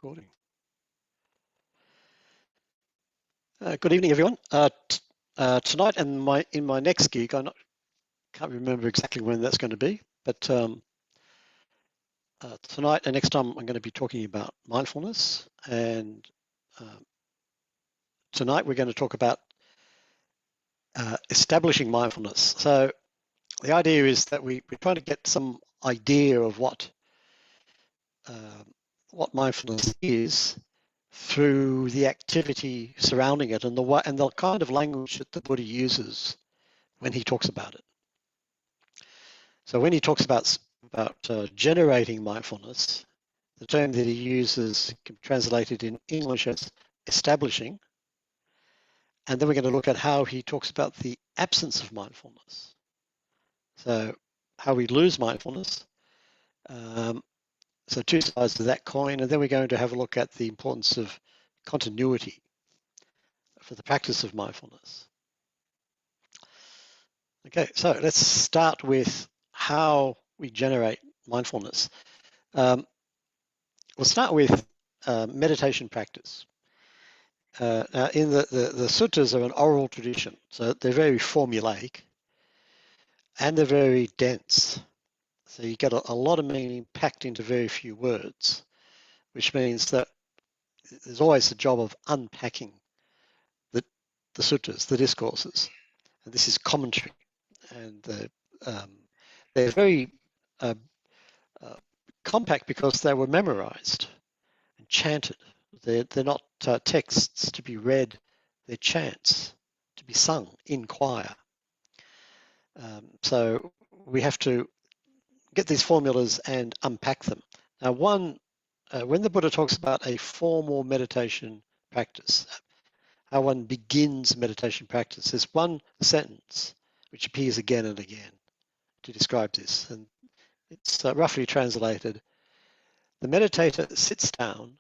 Recording. Good evening, everyone. Tonight and in my next gig, I can't remember exactly when that's going to be, but tonight and next time I'm going to be talking about mindfulness, and tonight we're going to talk about establishing mindfulness. So the idea is that we're trying to get some idea of what mindfulness is through the activity surrounding it and the kind of language that the Buddha uses when he talks about it. So when he talks about generating mindfulness, the term that he uses can be translated in English as establishing, and then we're going to look at how he talks about the absence of mindfulness. So how we lose mindfulness. So two sides to that coin, and then we're going to have a look at the importance of continuity for the practice of mindfulness. Okay, so let's start with how we generate mindfulness. We'll start with meditation practice. Now, in the suttas are an oral tradition, so they're very formulaic and they're very dense. So you get a lot of meaning packed into very few words, which means that there's always the job of unpacking the suttas, the discourses. And this is commentary, and they're very compact because they were memorized and chanted. They're not texts to be read, they're chants to be sung in choir. So we have to get these formulas and unpack them. Now, when the Buddha talks about a formal meditation practice, how one begins meditation practice, there's one sentence which appears again and again to describe this, and it's roughly translated: the meditator sits down,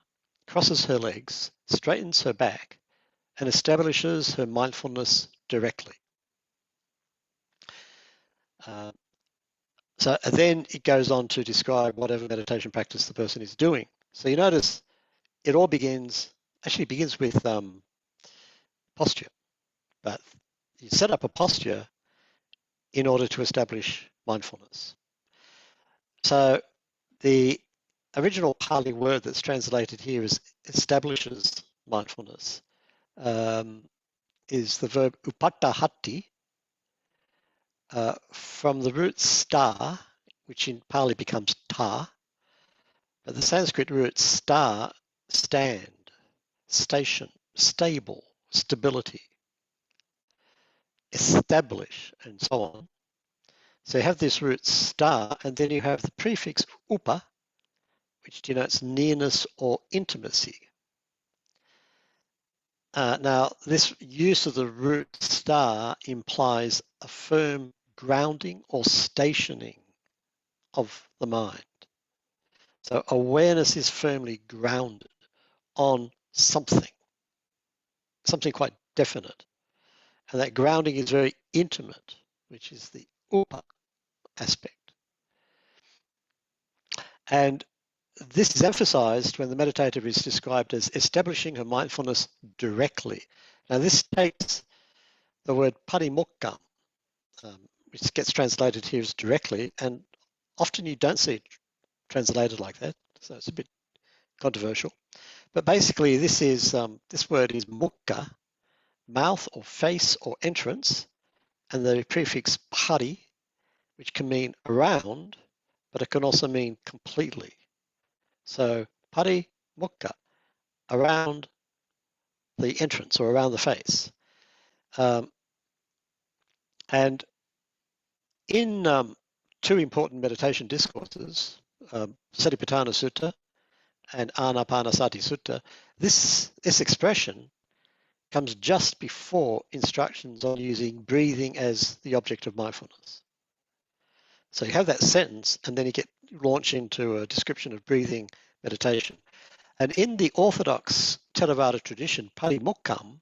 crosses her legs, straightens her back, and establishes her mindfulness directly. So then it goes on to describe whatever meditation practice the person is doing. So you notice it all begins with posture, but you set up a posture in order to establish mindfulness. So the original Pali word that's translated here as establishes mindfulness is the verb upattahati, from the root sta, which in Pali becomes ta, but the Sanskrit root sta, stand, station, stable, stability, establish, and so on. So you have this root sta, and then you have the prefix upa, which denotes nearness or intimacy. Now, this use of the root sta implies a firm grounding or stationing of the mind. So awareness is firmly grounded on something quite definite. And that grounding is very intimate, which is the upa aspect. And this is emphasized when the meditator is described as establishing her mindfulness directly. Now, this takes the word parimokkham, which gets translated here as directly, and often you don't see it translated like that, so it's a bit controversial. But basically, this word is mukha, mouth or face or entrance, and the prefix pari, which can mean around, but it can also mean completely. So pari mukha, around the entrance or around the face. And in two important meditation discourses, Satipatthana Sutta and Anapanasati Sutta, this expression comes just before instructions on using breathing as the object of mindfulness. So you have that sentence, and then you launch into a description of breathing meditation. And in the orthodox Theravada tradition, parimokkham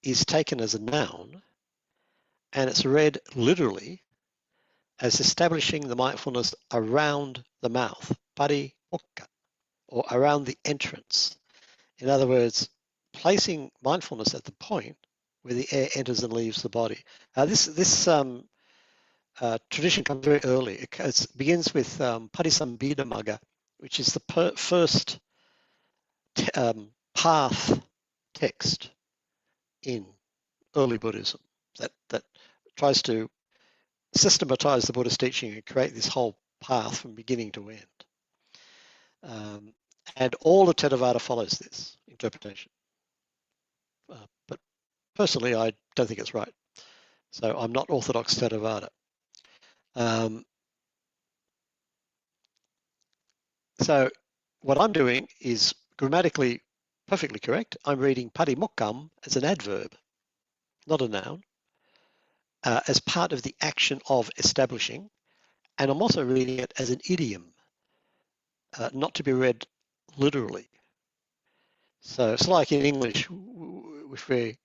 is taken as a noun, and it's read literally as establishing the mindfulness around the mouth, parimokha, or around the entrance. In other words, placing mindfulness at the point where the air enters and leaves the body. This tradition comes very early. It begins with Padisambhidamagga, which is the first path text in early Buddhism that tries to systematize the Buddhist teaching and create this whole path from beginning to end. And all the Theravada follows this interpretation. But personally, I don't think it's right. So I'm not Orthodox Theravada. So what I'm doing is grammatically perfectly correct. I'm reading patimokkam as an adverb, not a noun, as part of the action of establishing. And I'm also reading it as an idiom, not to be read literally. So it's like in English, if we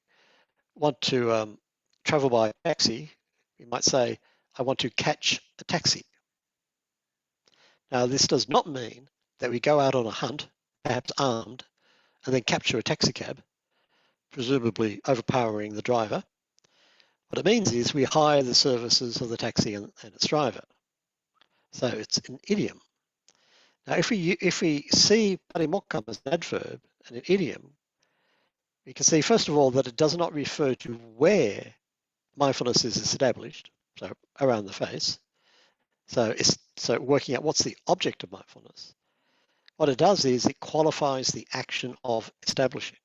want to travel by taxi, we might say, I want to catch a taxi. Now, this does not mean that we go out on a hunt, perhaps armed, and then capture a taxi cab, presumably overpowering the driver. What it means is we hire the services of the taxi and its driver. So it's an idiom. Now, if we see patimokkam as an adverb and an idiom, we can see, first of all, that it does not refer to where mindfulness is established, so around the face. So working out what's the object of mindfulness. What it does is it qualifies the action of establishing.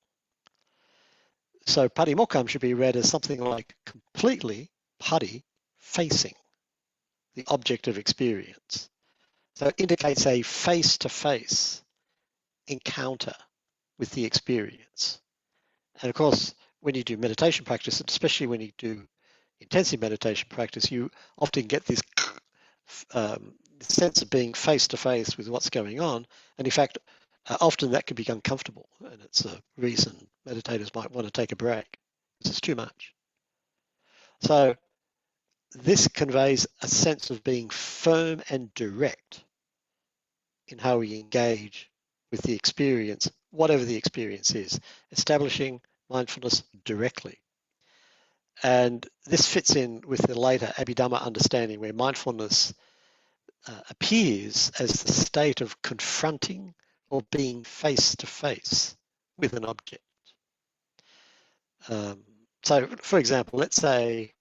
So patimokkam should be read as something like completely pati facing the object of experience. So it indicates a face-to-face encounter with the experience. And of course, when you do meditation practice, especially when you do intensive meditation practice, you often get this sense of being face-to-face with what's going on. And in fact, often that can be uncomfortable. And it's a reason meditators might want to take a break because it's too much. So this conveys a sense of being firm and direct in how we engage with the experience, whatever the experience is, establishing mindfulness directly. And this fits in with the later Abhidhamma understanding where mindfulness appears as the state of confronting or being face to face with an object. So, for example, let's say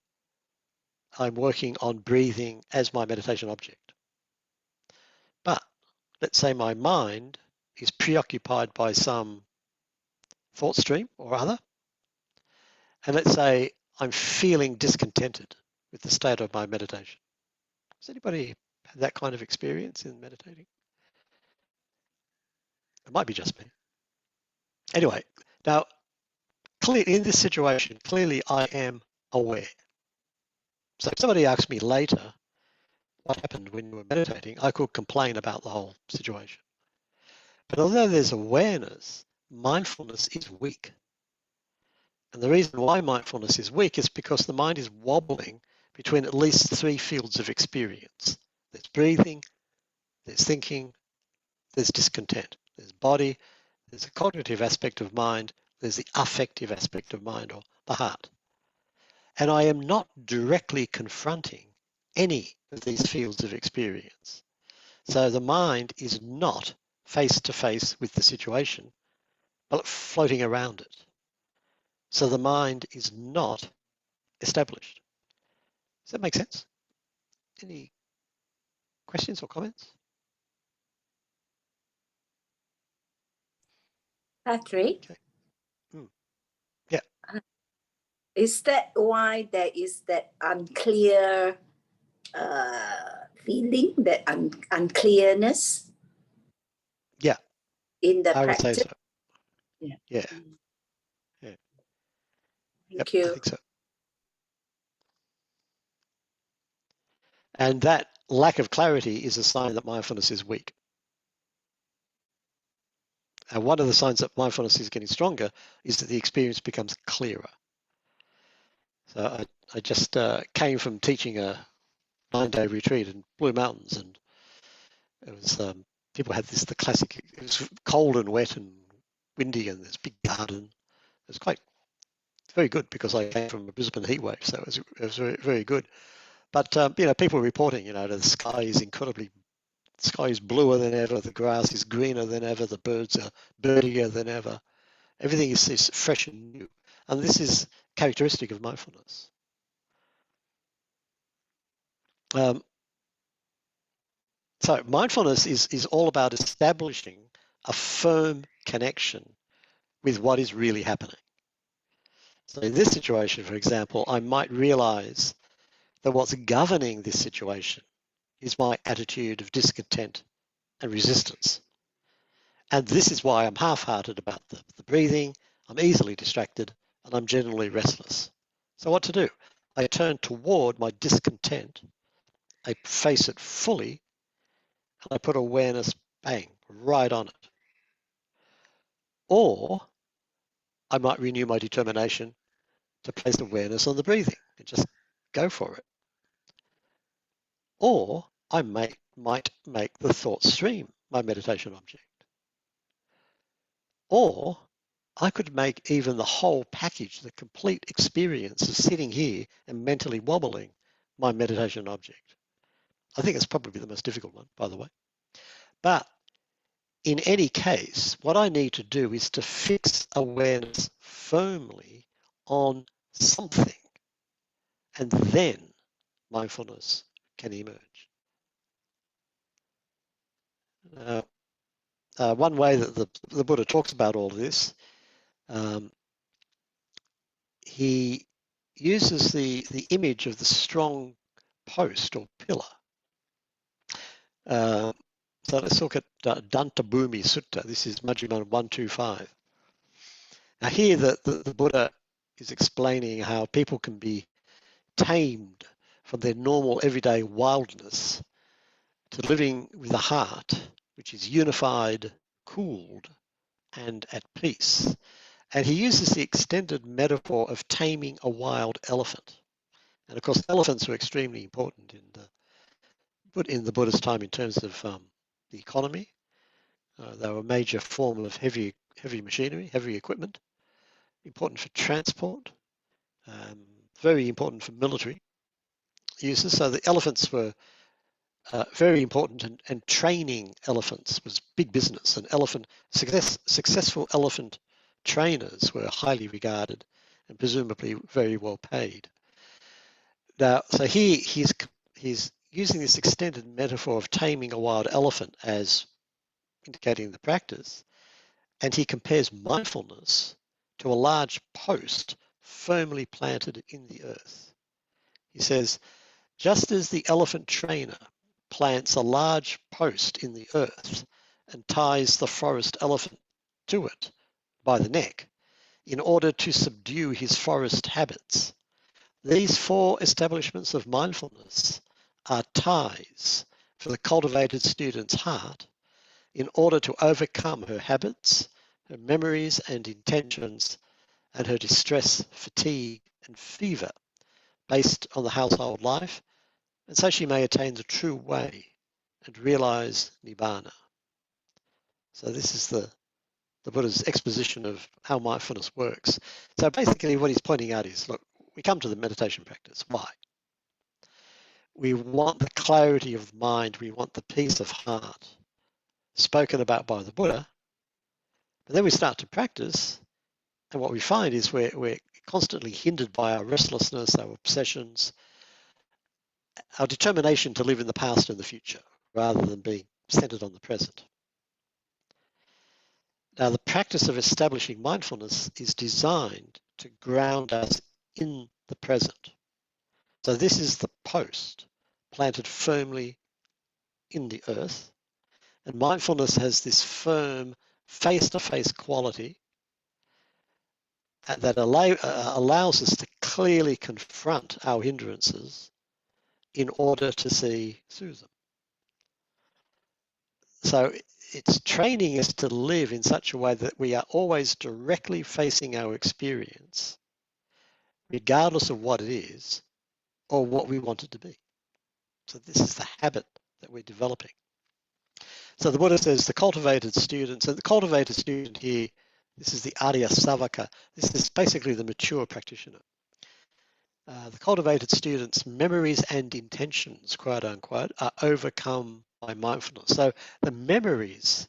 I'm working on breathing as my meditation object. But let's say my mind is preoccupied by some thought stream or other. And let's say I'm feeling discontented with the state of my meditation. Has anybody had that kind of experience in meditating? It might be just me. Anyway, now, clearly in this situation, clearly I am aware. So if somebody asks me later, what happened when you were meditating, I could complain about the whole situation. But although there's awareness, mindfulness is weak. And the reason why mindfulness is weak is because the mind is wobbling between at least three fields of experience. There's breathing, there's thinking, there's discontent. There's body, there's a cognitive aspect of mind, there's the affective aspect of mind or the heart. And I am not directly confronting any of these fields of experience. So the mind is not face to face with the situation, but floating around it. So the mind is not established. Does that make sense? Any questions or comments? Patrick? Okay. Yeah. Is that why there is that unclear feeling, that unclearness? Yeah. In the I would practice? say so. Yeah. Yeah. Yeah. Thank I you. think so. And that lack of clarity is a sign that mindfulness is weak. And one of the signs that mindfulness is getting stronger is that the experience becomes clearer. So I just came from teaching a 9-day retreat in Blue Mountains, and it was people had the classic, it was cold and wet and windy and this big garden. It was quite very good because I came from a Brisbane heatwave, so it was very, very good. But people were reporting, the sky is bluer than ever, the grass is greener than ever, the birds are birdier than ever. Everything is fresh and new. And this is characteristic of mindfulness. So mindfulness is all about establishing a firm connection with what is really happening. So in this situation, for example, I might realize that what's governing this situation is my attitude of discontent and resistance. And this is why I'm half-hearted about the breathing, I'm easily distracted, and I'm generally restless. So what to do? I turn toward my discontent, I face it fully, and I put awareness, bang, right on it. Or I might renew my determination to place awareness on the breathing and just go for it. Or I might make the thought stream my meditation object. Or I could make even the whole package, the complete experience of sitting here and mentally wobbling, my meditation object. I think it's probably the most difficult one, by the way. But in any case, what I need to do is to fix awareness firmly on something, and then mindfulness can emerge. One way that the Buddha talks about all of this, he uses the image of the strong post or pillar. So let's look at Dantabhumi Sutta. This is Majjhima 125. Now here the Buddha is explaining how people can be tamed from their normal everyday wildness to living with a heart which is unified, cooled, and at peace. And he uses the extended metaphor of taming a wild elephant. And of course, elephants were extremely important in the Buddha's time in terms of the economy. They were a major form of heavy machinery, heavy equipment, important for transport, very important for military uses. So the elephants were very important, and training elephants was big business. And successful elephant trainers were highly regarded and presumably very well paid. Now, so he's using this extended metaphor of taming a wild elephant as indicating the practice, and he compares mindfulness to a large post firmly planted in the earth. He says, just as the elephant trainer plants a large post in the earth and ties the forest elephant to it by the neck in order to subdue his forest habits, these 4 establishments of mindfulness are ties for the cultivated student's heart in order to overcome her habits, her memories and intentions, and her distress, fatigue, and fever based on the household life, and so she may attain the true way and realize Nibbana. So this is the Buddha's exposition of how mindfulness works. So basically what he's pointing out is, look, we come to the meditation practice. Why? We want the clarity of mind, we want the peace of heart spoken about by the Buddha, but then we start to practice, and what we find is we're constantly hindered by our restlessness, our obsessions, our determination to live in the past and the future rather than being centered on the present. Now, the practice of establishing mindfulness is designed to ground us in the present. So this is the post planted firmly in the earth, and mindfulness has this firm face-to-face quality that allows us to clearly confront our hindrances in order to see through them. So it's training us to live in such a way that we are always directly facing our experience, regardless of what it is or what we want it to be. So this is the habit that we're developing. So the Buddha says the cultivated students, and the cultivated student here, this is the Arya Savaka. This is basically the mature practitioner. The cultivated student's memories and intentions, quote unquote, are overcome by mindfulness. So the memories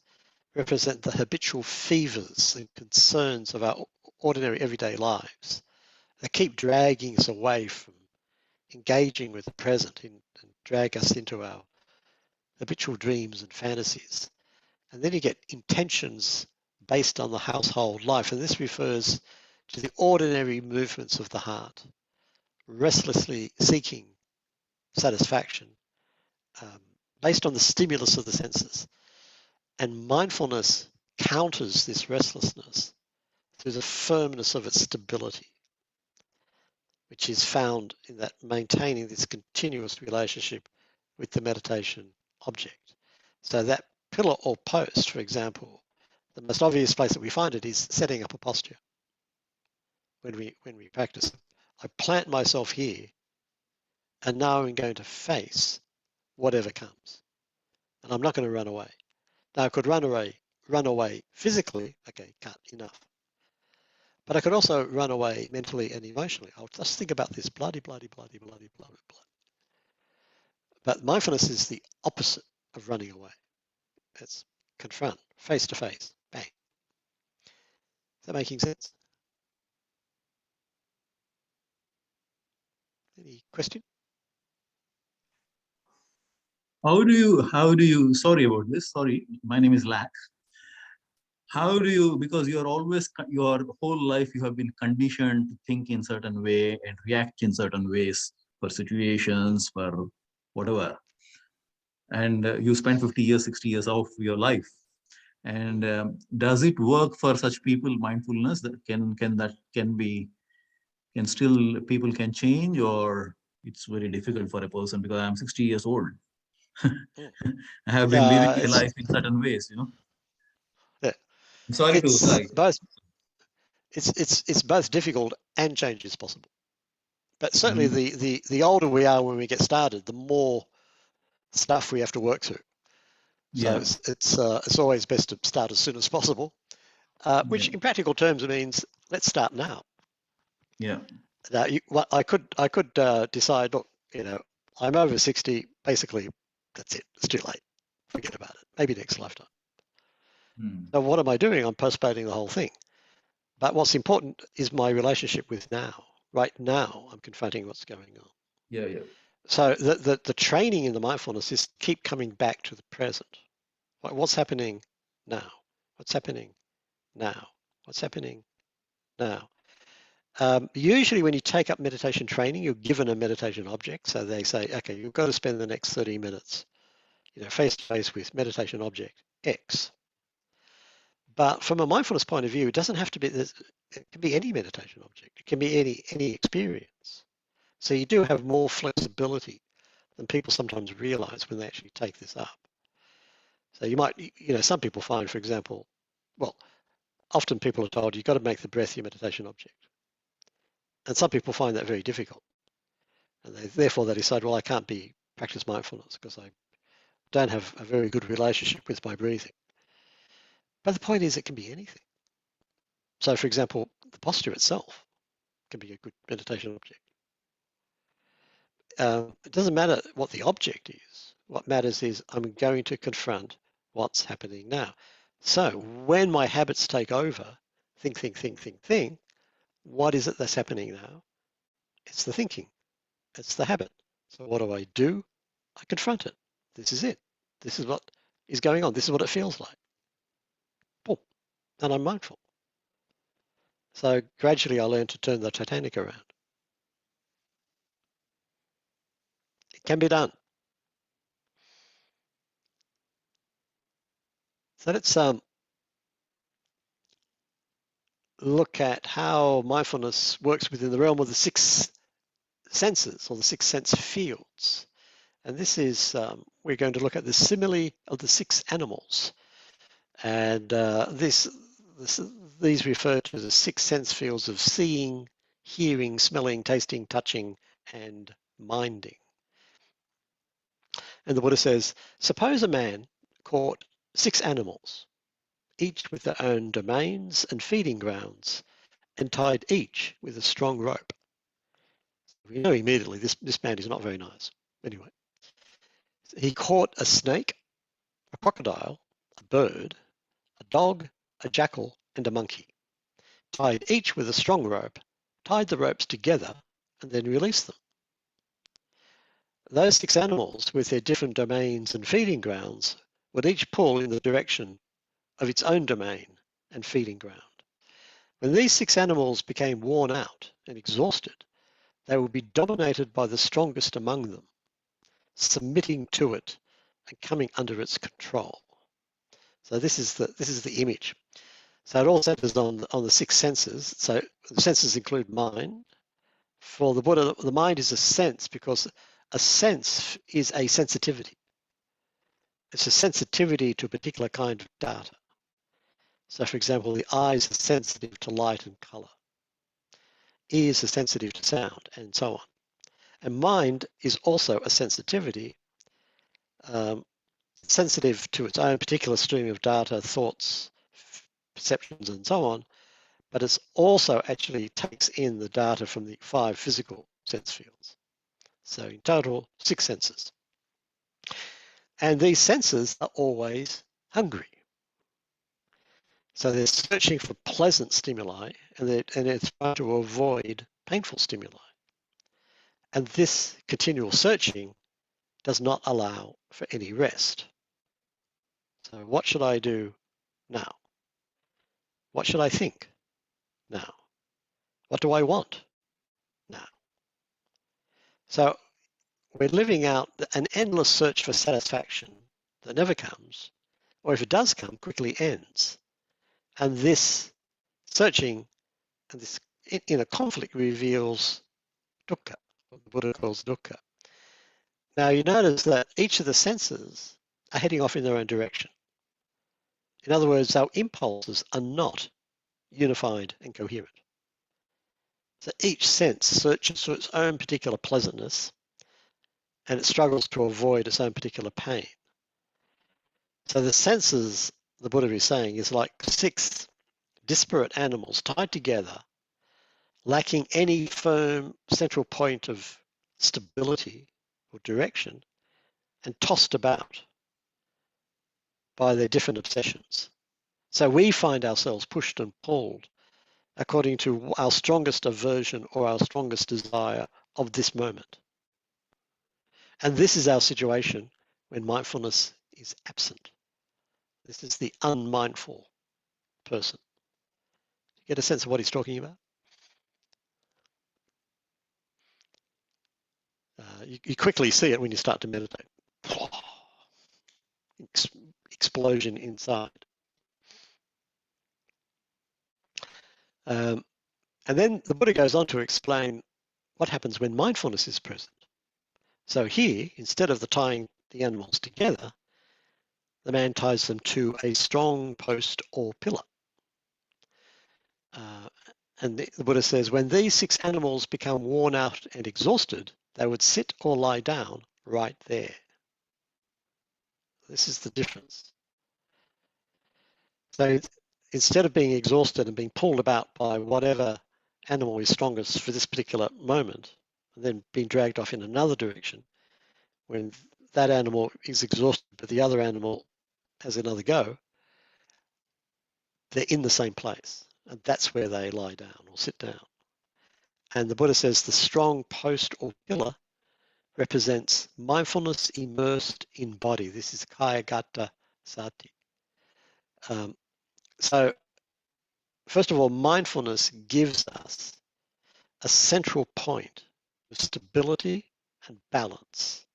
represent the habitual fevers and concerns of our ordinary everyday lives. They keep dragging us away from engaging with the present and drag us into our habitual dreams and fantasies. And then you get intentions based on the household life. And this refers to the ordinary movements of the heart, restlessly seeking satisfaction based on the stimulus of the senses. And mindfulness counters this restlessness through the firmness of its stability, which is found in that maintaining this continuous relationship with the meditation object. So that pillar or post, for example, the most obvious place that we find it is setting up a posture. When we practice, I plant myself here, and now I'm going to face whatever comes, and I'm not going to run away. Now I could run away physically. Okay, cut, enough. But I could also run away mentally and emotionally. I'll just think about this bloody. But mindfulness is the opposite of running away. It's confront, face to face, bang. Is that making sense? Any question? How do you, sorry about this, sorry, my name is Lax. How do you, because you're always, your whole life you have been conditioned to think in certain way and react in certain ways for situations, for whatever. And you spend 50 years, 60 years of your life. And does it work for such people, mindfulness, that can still, people can change, or it's very difficult for a person? Because I'm 60 years old. I have been living a life in certain ways, you know. Yeah, I'm sorry to say. It's both difficult and change is possible. But certainly the older we are when we get started, the more stuff we have to work through. So it's always best to start as soon as possible, which in practical terms means let's start now. Yeah. Now, I could decide, look, you know, I'm over 60. Basically, that's it. It's too late. Forget about it. Maybe next lifetime. So what am I doing? I'm postponing the whole thing. But what's important is my relationship with now. Right now, I'm confronting what's going on. Yeah. So the training in the mindfulness is keep coming back to the present. Like, what's happening now? What's happening now? What's happening now? Usually when you take up meditation training, you're given a meditation object. So they say, okay, you've got to spend the next 30 minutes, you know, face to face with meditation object X. But from a mindfulness point of view, it doesn't have to be this. It can be any meditation object. It can be any experience. So you do have more flexibility than people sometimes realize when they actually take this up. So you might, you know, some people find, for example, well, often people are told you've got to make the breath your meditation object. And some people find that very difficult. And therefore they decide, well, I can't practice mindfulness because I don't have a very good relationship with my breathing. But the point is it can be anything. So for example, the posture itself can be a good meditation object. It doesn't matter what the object is. What matters is I'm going to confront what's happening now. So when my habits take over, think, what is it that's happening now? It's the thinking. It's the habit. So what do? I confront it. This is it. This is what is going on. This is what it feels like. Boom. And I'm mindful. So gradually I learn to turn the Titanic around. It can be done. So let's look at how mindfulness works within the realm of the six senses or the six sense fields. And this is, we're going to look at the simile of the six animals. And these refer to the six sense fields of seeing, hearing, smelling, tasting, touching, and minding. And the Buddha says, suppose a man caught 6 animals, each with their own domains and feeding grounds, and tied each with a strong rope. We know immediately this man is not very nice. Anyway, he caught a snake, a crocodile, a bird, a dog, a jackal, and a monkey, tied each with a strong rope, tied the ropes together, and then released them. Those 6 animals, with their different domains and feeding grounds, would each pull in the direction of its own domain and feeding ground. When these 6 animals became worn out and exhausted, they would be dominated by the strongest among them, submitting to it and coming under its control. So this is the image. So it all centers on the 6 senses. So the senses include mind. For the Buddha, the mind is a sense because a sense is a sensitivity. It's a sensitivity to a particular kind of data. So for example, the eyes are sensitive to light and color. Ears are sensitive to sound, and so on. And mind is also a sensitivity, sensitive to its own particular stream of data, thoughts, perceptions, and so on, but it also actually takes in the data from the 5 physical sense fields. So in total, 6 senses. And these senses are always hungry. So they're searching for pleasant stimuli, and they're trying to avoid painful stimuli. And this continual searching does not allow for any rest. So what should I do now? What should I think now? What do I want now? So we're living out an endless search for satisfaction that never comes, or if it does come, quickly ends. And this searching and this inner conflict reveals dukkha, what the Buddha calls dukkha. Now you notice that each of the senses are heading off in their own direction. In other words, our impulses are not unified and coherent. So each sense searches for its own particular pleasantness, and it struggles to avoid its own particular pain. So the senses, the Buddha is saying, is like 6 disparate animals tied together, lacking any firm central point of stability or direction, and tossed about by their different obsessions. So we find ourselves pushed and pulled according to our strongest aversion or our strongest desire of this moment. And this is our situation when mindfulness is absent. This is the unmindful person. You get a sense of what he's talking about? You quickly see it when you start to meditate. Explosion inside. And then the Buddha goes on to explain what happens when mindfulness is present. So here, instead of tying the animals together, the man ties them to a strong post or pillar. And the Buddha says, when these 6 animals become worn out and exhausted, they would sit or lie down right there. This is the difference. So instead of being exhausted and being pulled about by whatever animal is strongest for this particular moment, and then being dragged off in another direction, when that animal is exhausted but the other animal has another go, they're in the same place. And that's where they lie down or sit down. And the Buddha says the strong post or pillar represents mindfulness immersed in body. This is Kayagata Sati. So first of all, mindfulness gives us a central point of stability and balance.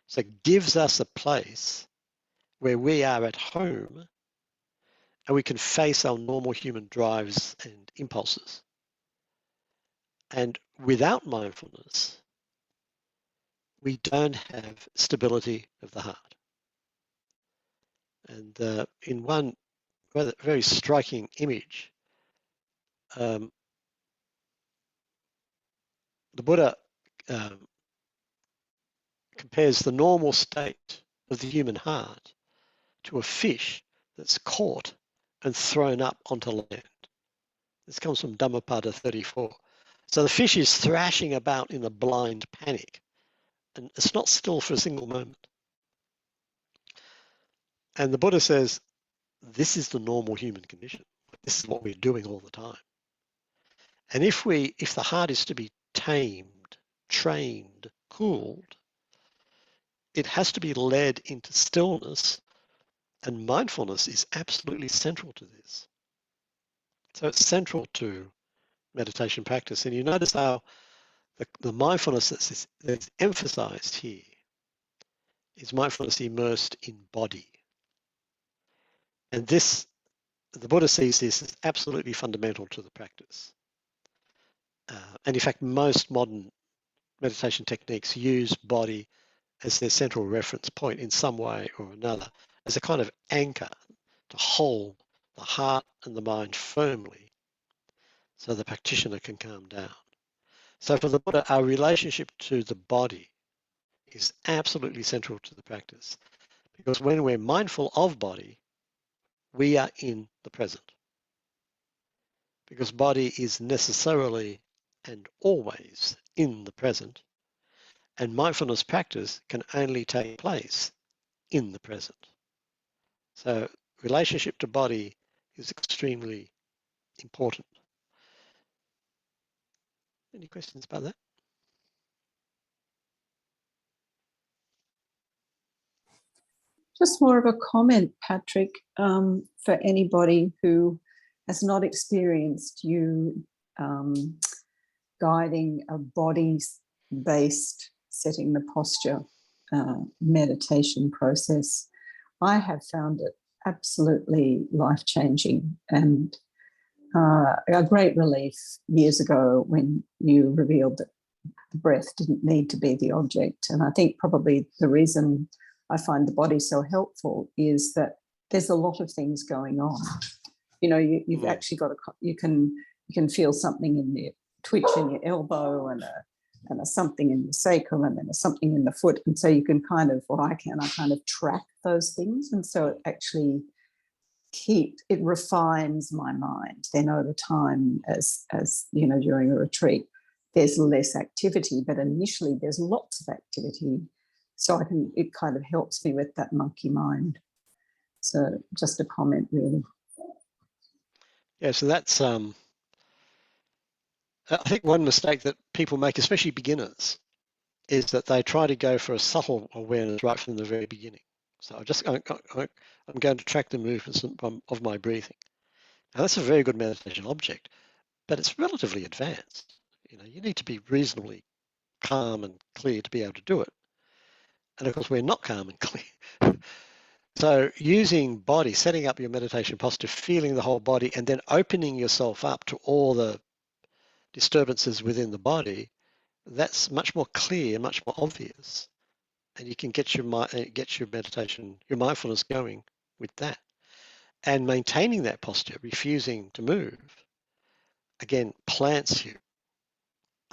So it gives us a place where we are at home and we can face our normal human drives and impulses. And without mindfulness, we don't have stability of the heart. And in one very striking image, the Buddha compares the normal state of the human heart to a fish that's caught and thrown up onto land. This comes from Dhammapada 34. So the fish is thrashing about in a blind panic, and it's not still for a single moment. And the Buddha says, this is the normal human condition. This is what we're doing all the time. And if the heart is to be tamed, trained, cooled, it has to be led into stillness, and mindfulness is absolutely central to this. So it's central to meditation practice. And you notice how the mindfulness that's emphasized here is mindfulness immersed in body. And this, the Buddha sees this as absolutely fundamental to the practice. And in fact, most modern meditation techniques use body as their central reference point in some way or another, as a kind of anchor to hold the heart and the mind firmly so the practitioner can calm down. So for the Buddha, our relationship to the body is absolutely central to the practice, because when we're mindful of body, we are in the present. Because body is necessarily and always in the present, and mindfulness practice can only take place in the present. So relationship to body is extremely important. Any questions about that? Just more of a comment, Patrick, for anybody who has not experienced you guiding a body-based setting the posture meditation process. I have found it absolutely life-changing and a great relief years ago when you revealed that the breath didn't need to be the object. And I think probably the reason I find the body so helpful is that there's a lot of things going on. You know, you've actually got you can feel something in the twitch in your elbow and a something in the sacrum and then a something in the foot, and so you can kind of, I kind of track those things, and so it actually it refines my mind. Then over time, as you know, during a retreat, there's less activity, but initially there's lots of activity. So it kind of helps me with that monkey mind. So just a comment, really. Yeah, so that's, I think one mistake that people make, especially beginners, is that they try to go for a subtle awareness right from the very beginning. So I'm going to track the movements of my breathing. Now that's a very good meditation object, but it's relatively advanced. You know, you need to be reasonably calm and clear to be able to do it. And of course, we're not calm and clear. So using body, setting up your meditation posture, feeling the whole body, and then opening yourself up to all the disturbances within the body, that's much more clear, much more obvious. And you can get your meditation, your mindfulness going with that. And maintaining that posture, refusing to move, again, plants you.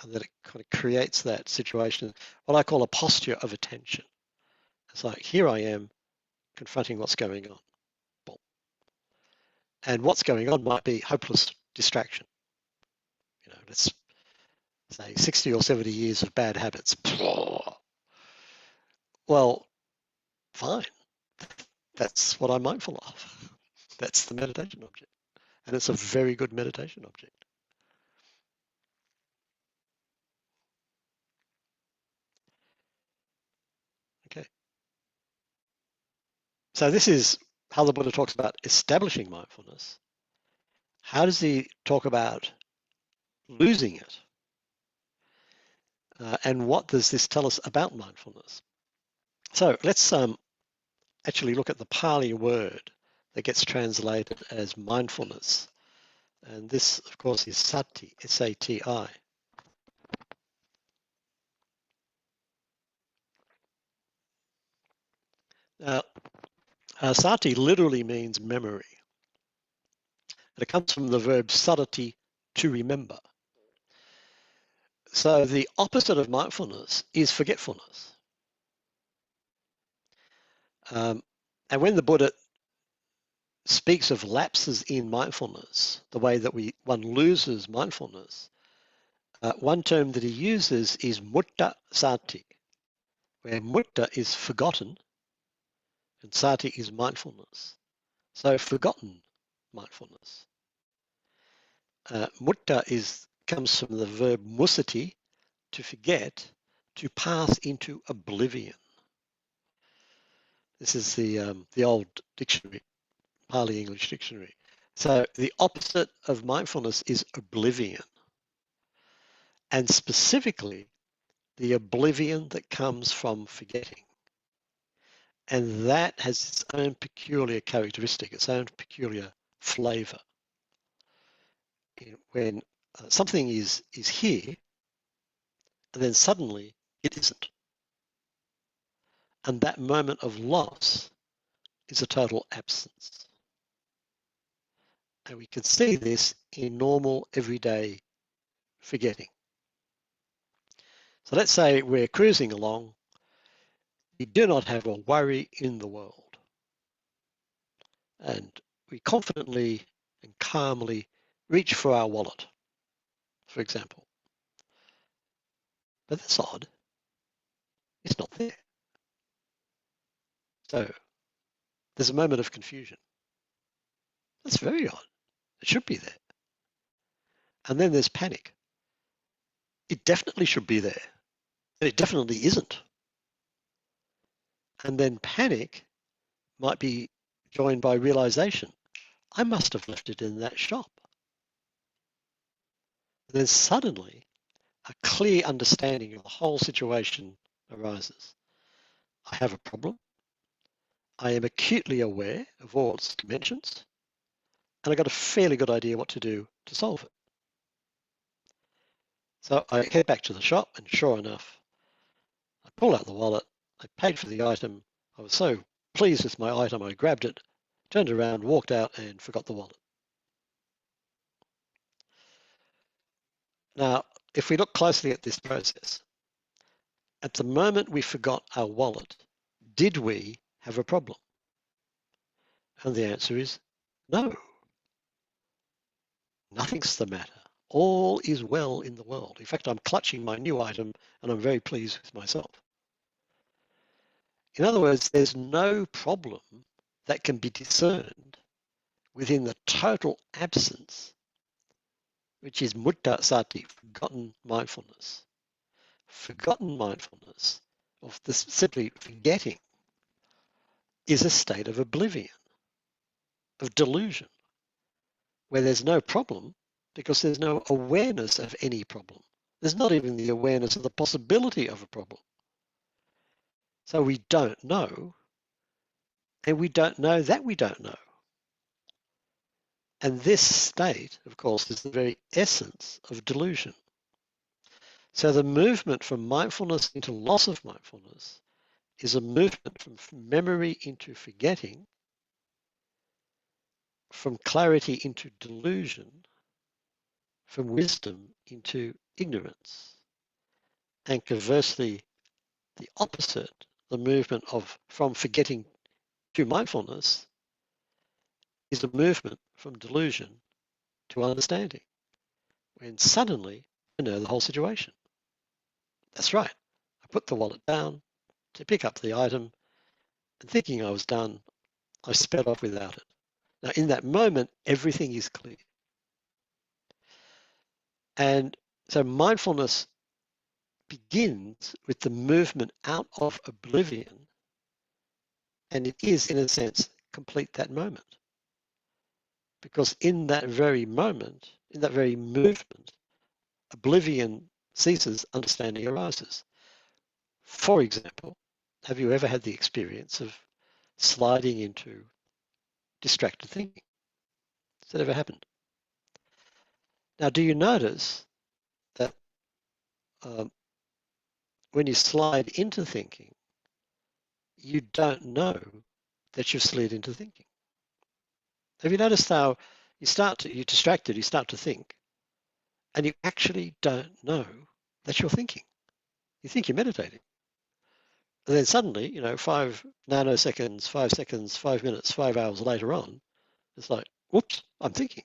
And that it kind of creates that situation, what I call a posture of attention. It's like, here I am confronting what's going on. Boom. And what's going on might be hopeless distraction. You know, let's say 60 or 70 years of bad habits. Well, fine. That's what I'm mindful of. That's the meditation object. And it's a very good meditation object. Okay. So this is how the Buddha talks about establishing mindfulness. How does he talk about losing it? And what does this tell us about mindfulness? So let's actually look at the Pali word that gets translated as mindfulness. And this, of course, is sati, S-A-T-I. Now, sati literally means memory. And it comes from the verb sadati, to remember. So the opposite of mindfulness is forgetfulness. And when the Buddha speaks of lapses in mindfulness, the way that one loses mindfulness, one term that he uses is mutta sati, where mutta is forgotten and sati is mindfulness. So forgotten mindfulness. Mutta comes from the verb musati, to forget, to pass into oblivion. This is the old dictionary, Pali English dictionary. So the opposite of mindfulness is oblivion. And specifically, the oblivion that comes from forgetting. And that has its own peculiar characteristic, its own peculiar flavor. When something is here, and then suddenly it isn't. And that moment of loss is a total absence. And we can see this in normal, everyday forgetting. So let's say we're cruising along. We do not have a worry in the world. And we confidently and calmly reach for our wallet, for example. But that's odd. It's not there. So there's a moment of confusion. That's very odd. It should be there. And then there's panic. It definitely should be there. And it definitely isn't. And then panic might be joined by realization. I must have left it in that shop. And then suddenly a clear understanding of the whole situation arises. I have a problem. I am acutely aware of all its dimensions, and I got a fairly good idea what to do to solve it. So I head back to the shop, and sure enough, I pull out the wallet, I paid for the item. I was so pleased with my item, I grabbed it, turned around, walked out, and forgot the wallet. Now, if we look closely at this process, at the moment we forgot our wallet, did we have a problem? And the answer is no. Nothing's the matter. All is well in the world. In fact, I'm clutching my new item and I'm very pleased with myself. In other words, there's no problem that can be discerned within the total absence, which is mutta sati, forgotten mindfulness. Forgotten mindfulness, or this simply forgetting, is a state of oblivion, of delusion, where there's no problem because there's no awareness of any problem. There's not even the awareness of the possibility of a problem. So we don't know, and we don't know that we don't know. And this state, of course, is the very essence of delusion. So the movement from mindfulness into loss of mindfulness is a movement from memory into forgetting, from clarity into delusion, from wisdom into ignorance. And conversely, the opposite, the movement from forgetting to mindfulness, is a movement from delusion to understanding, when suddenly I know the whole situation. That's right. I put the wallet down to pick up the item, and thinking I was done, I sped off without it. Now, in that moment, everything is clear. And so mindfulness begins with the movement out of oblivion, and it is, in a sense, complete that moment. Because in that very moment, in that very movement, oblivion ceases, understanding arises. For example, have you ever had the experience of sliding into distracted thinking? Has that ever happened? Now, do you notice that when you slide into thinking, you don't know that you've slid into thinking? Have you noticed how you're distracted, you start to think, and you actually don't know that you're thinking? You think you're meditating. And then suddenly, 5 nanoseconds, 5 seconds, 5 minutes, 5 hours later on, It's like, whoops, I'm thinking.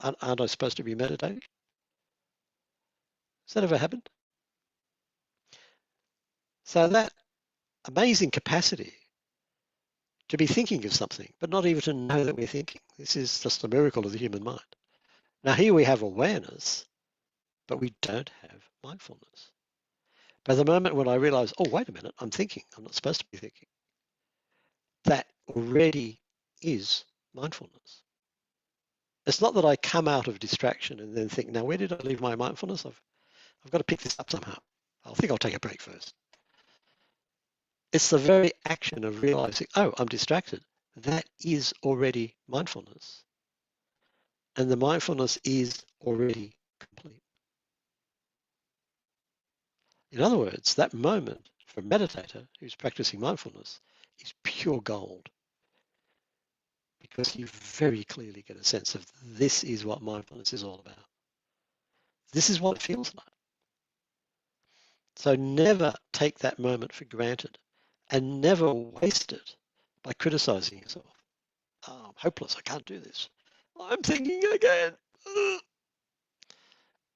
Aren't I supposed to be meditating? Has that ever happened? So that amazing capacity to be thinking of something, but not even to know that we're thinking. This is just a miracle of the human mind. Now here we have awareness, but we don't have mindfulness. By the moment when I realize, oh, wait a minute, I'm thinking, I'm not supposed to be thinking, that already is mindfulness. It's not that I come out of distraction and then think, now where did I leave my mindfulness? I've got to pick this up somehow. I think I'll take a break first. It's the very action of realizing, oh, I'm distracted. That is already mindfulness. And the mindfulness is already complete. In other words, that moment for a meditator who's practicing mindfulness is pure gold, because you very clearly get a sense of this is what mindfulness is all about. This is what it feels like. So never take that moment for granted and never waste it by criticizing yourself. Oh, I'm hopeless, I can't do this. I'm thinking again.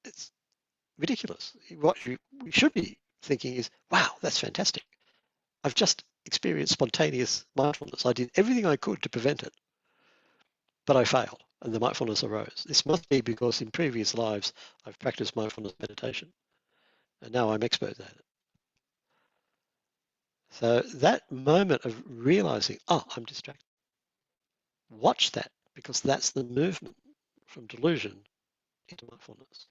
It's ridiculous. What we should be thinking is, wow, that's fantastic. I've just experienced spontaneous mindfulness. I did everything I could to prevent it, but I failed and the mindfulness arose. This must be because in previous lives I've practiced mindfulness meditation and now I'm expert at it. So that moment of realizing, oh, I'm distracted. Watch that, because that's the movement from delusion into mindfulness.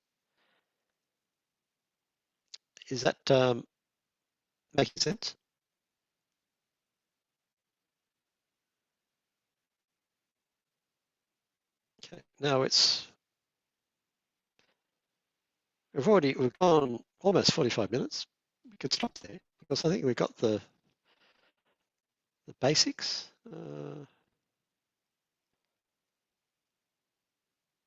Is that making sense? Okay, now we've gone almost 45 minutes. We could stop there because I think we've got the basics.